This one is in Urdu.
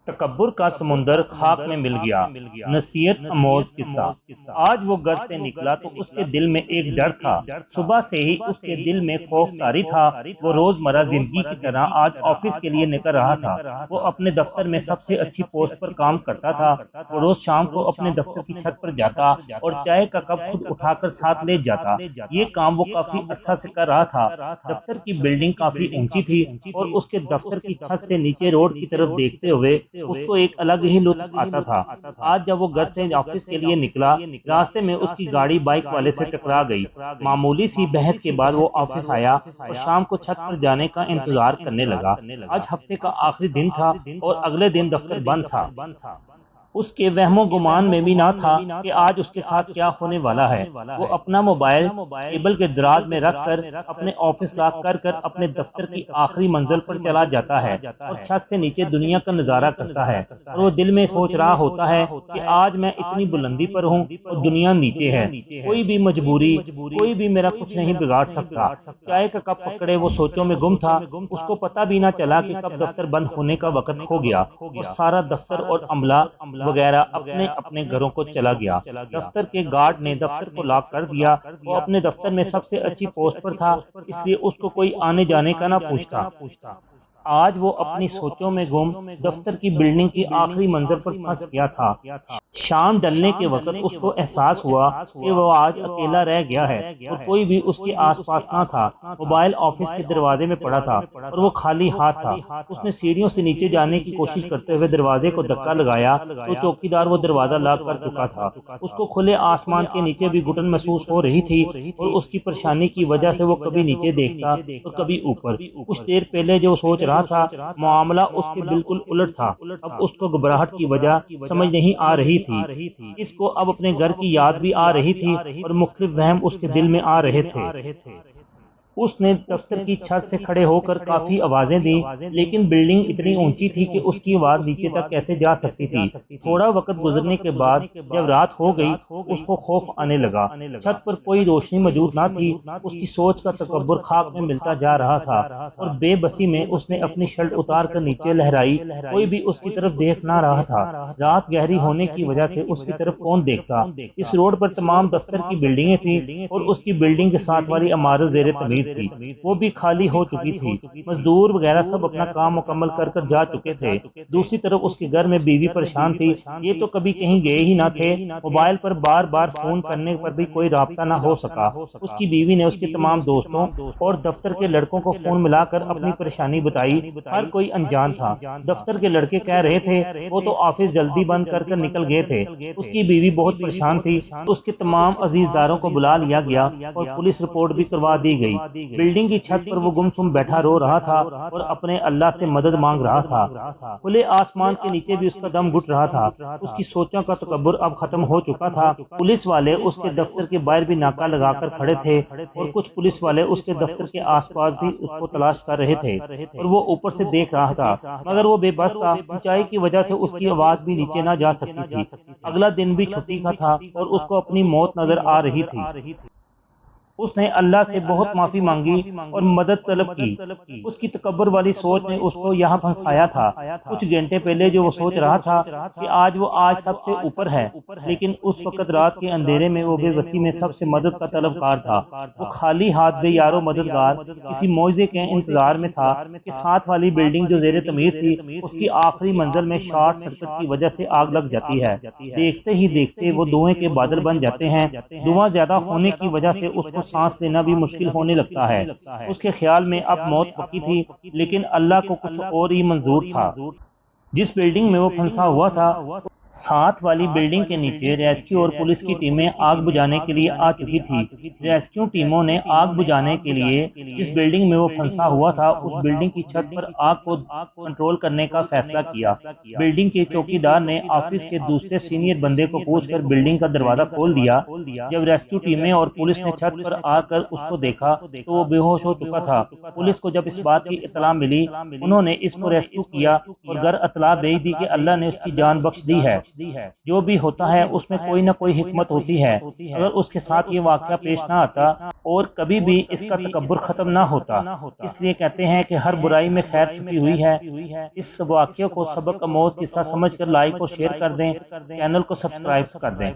تکبر کا سمندر خاک میں مل گیا۔ نصیحت اموز قصہ۔ آج وہ گھر سے نکلا تو اس کے دل میں ایک ڈر تھا۔ صبح سے ہی اس کے دل میں خوف طاری تھا۔ وہ روزمرہ زندگی کی طرح آج آفس کے لیے نکل رہا تھا۔ وہ اپنے دفتر میں سب سے اچھی پوسٹ پر کام کرتا تھا۔ وہ روز شام کو اپنے دفتر کی چھت پر جاتا اور چائے کا کپ خود اٹھا کر ساتھ لے جاتا۔ یہ کام وہ کافی عرصہ سے کر رہا تھا۔ دفتر کی بلڈنگ کافی اونچی تھی اور اس کے دفتر کی چھت سے نیچے روڈ کی طرف دیکھتے ہوئے اس کو ایک الگ ہی لطف آتا تھا۔ آج جب وہ گھر سے آفس کے لیے نکلا، راستے میں اس کی گاڑی بائک والے سے ٹکرا گئی۔ معمولی سی بحث کے بعد وہ آفس آیا اور شام کو چھت پر جانے کا انتظار کرنے لگا۔ آج ہفتے کا آخری دن تھا اور اگلے دن دفتر بند تھا۔ اس کے وہم و گمان میں بھی نہ تھا کہ آج اس کے ساتھ کیا ہونے والا ہے۔ وہ اپنا موبائل ٹیبل کے دراز میں رکھ کر اپنے آفس لاک کر اپنے دفتر کی آخری منزل پر چلا جاتا ہے اور چھت سے نیچے دنیا کا نظارہ کرتا ہے، اور وہ دل میں سوچ رہا ہوتا ہے کہ آج میں اتنی بلندی پر ہوں اور دنیا نیچے ہے۔ کوئی بھی مجبوری، کوئی بھی میرا کچھ نہیں بگاڑ سکتا۔ چائے کا کپ پکڑے وہ سوچوں میں گم تھا۔ اس کو پتہ بھی نہ چلا کہ کب دفتر بند ہونے کا وقت ہو گیا اور سارا دفتر اور عملہ وغیرہ اپنے اپنے گھروں کو چلا گیا۔ دفتر کے گارڈ نے دفتر کو لاک کر دیا۔ وہ اپنے دفتر میں سب سے اچھی پوسٹ پر تھا، اس لیے اس کو کوئی آنے جانے کا نہ پوچھتا۔ آج وہ اپنی سوچوں میں گم دفتر کی بلڈنگ کی آخری منزل پر پھنس گیا تھا۔ شام ڈھلنے کے وقت اس کو احساس ہوا کہ وہ آج اکیلا رہ گیا ہے اور کوئی بھی اس کے آس پاس نہ تھا۔ موبائل آفس کے دروازے میں پڑا تھا اور وہ خالی ہاتھ تھا۔ اس نے سیڑھیوں سے نیچے جانے کی کوشش کرتے ہوئے دروازے کو دھکا لگایا تو چوکیدار وہ دروازہ لاک کر چکا تھا۔ اس کو کھلے آسمان کے نیچے بھی گھٹن محسوس ہو رہی تھی اور اس کی پریشانی کی وجہ سے وہ کبھی نیچے دیکھتا اور کبھی اوپر۔ کچھ دیر پہلے جو سوچ رہا تھا معاملہ اس کے بالکل الٹ تھا۔ اب اس کو گھبراہٹ کی وجہ سمجھ نہیں آ رہی تھی۔ اس کو اب اپنے گھر کی یاد بھی آ رہی تھی اور مختلف وہم اس کے دل میں آ رہے تھے۔ اس نے دفتر کی چھت سے کھڑے ہو کر کافی آوازیں دیں، لیکن بلڈنگ اتنی اونچی تھی کہ اس کی آواز نیچے تک کیسے جا سکتی تھی۔ تھوڑا وقت گزرنے کے بعد جب رات ہو گئی، اس کو خوف آنے لگا۔ چھت پر کوئی روشنی موجود نہ تھی۔ اس کی سوچ کا تکبر خاک میں ملتا جا رہا تھا اور بے بسی میں اس نے اپنی شرٹ اتار کر نیچے لہرائی۔ کوئی بھی اس کی طرف دیکھ نہ رہا تھا۔ رات گہری ہونے کی وجہ سے اس کی طرف کون دیکھتا۔ اس روڈ پر تمام دفتر کی بلڈنگیں تھیں اور اس کی بلڈنگ کے ساتھ والی عمارت زیر تعمیر تھی، وہ بھی خالی ہو چکی تھی۔ مزدور وغیرہ سب اپنا کام مکمل کر جا چکے تھے۔ دوسری طرف اس کے گھر میں بیوی پریشان تھی۔ یہ تو کبھی کہیں گئے ہی نہ تھے۔ موبائل پر بار بار فون کرنے پر بھی کوئی رابطہ نہ ہو سکا۔ اس کی بیوی نے اس کے تمام دوستوں اور دفتر کے لڑکوں کو فون ملا کر اپنی پریشانی بتائی۔ ہر کوئی انجان تھا۔ دفتر کے لڑکے کہہ رہے تھے وہ تو آفس جلدی بند کر نکل گئے تھے۔ اس کی بیوی بہت پریشان تھی۔ اس کے تمام عزیزداروں کو بلا لیا گیا اور پولیس رپورٹ بھی کروا دی گئی۔ بلڈنگ کی چھت پر وہ گمسم بیٹھا رو رہا تھا اور اپنے اللہ سے مدد مانگ رہا تھا۔ کھلے آسمان کے نیچے بھی اس کا دم گھٹ رہا تھا۔ اس کی سوچوں کا تکبر اب ختم ہو چکا تھا۔ پولیس والے اس کے دفتر کے باہر بھی ناکہ لگا کر کھڑے تھے اور کچھ پولیس والے اس کے دفتر کے آس پاس بھی اس کو تلاش کر رہے تھے اور وہ اوپر سے دیکھ رہا تھا، مگر وہ بے بس تھا۔ اونچائی کی وجہ سے اس کی آواز بھی نیچے نہ جا سکتی تھی۔ اگلا دن بھی چھٹی کا تھا اور اس کو اپنی موت نظر آ رہی تھی۔ اس نے اللہ سے بہت معافی مانگی اور مدد طلب کی۔ اس کی تکبر والی سوچ نے اس کو یہاں پھنسایا تھا۔ کچھ گھنٹے پہلے جو وہ سوچ رہا تھا کہ آج وہ سب سے اوپر ہے، لیکن اس وقت رات کے اندھیرے میں وہ بے بسی میں سب سے مدد کا طلبگار تھا۔ وہ خالی ہاتھ بے یار و مددگار کسی معجزے کے انتظار میں تھا کہ ساتھ والی بلڈنگ جو زیر تعمیر تھی، اس کی آخری منزل میں شارٹ سرکٹ کی وجہ سے آگ لگ جاتی ہے۔ دیکھتے ہی دیکھتے وہ دھوئیں کے بادل بن جاتے ہیں۔ دھواں زیادہ ہونے کی وجہ سے اس کو سانس لینا بھی مشکل ہونے لگتا ہے۔ اس کے خیال میں اب موت پکی تھی، لیکن اللہ کو کچھ اور ہی منظور تھا۔ جس بلڈنگ میں وہ پھنسا ہوا تھا، ساتھ والی بلڈنگ کے نیچے ریسکیو اور پولیس کی ٹیمیں آگ بجھانے کے لیے آ چکی تھی۔ ریسکیو ٹیموں نے آگ بجھانے کے لیے جس بلڈنگ میں وہ پھنسا ہوا تھا، اس بلڈنگ کی چھت پر آگ کو کنٹرول کرنے کا فیصلہ کیا۔ بلڈنگ کے چوکیدار نے آفس کے دوسرے سینئر بندے کو پوچھ کر بلڈنگ کا دروازہ کھول دیا۔ جب ریسکیو ٹیمیں اور پولیس نے چھت پر آ کر اس کو دیکھا تو وہ بے ہوش ہو چکا تھا۔ پولیس کو جب اس بات کی اطلاع ملی، انہوں نے اس کو ریسکیو کیا اور گھر اطلاع بھیج دی کہ اللہ نے اس کی جان بخش دی ہے۔ جو بھی ہوتا ہے اس میں کوئی نہ کوئی حکمت ہوتی ہے. اگر اس کے ساتھ یہ واقعہ پیش نہ آتا اور کبھی بھی اس کا تکبر ختم نہ ہوتا. اس لیے کہتے ہیں کہ ہر برائی میں خیر چھپی ہوئی ہے. اس واقعے کو سبق آموز قصہ سمجھ کر لائک اور شیئر کر دیں. چینل کو سبسکرائب کر دیں.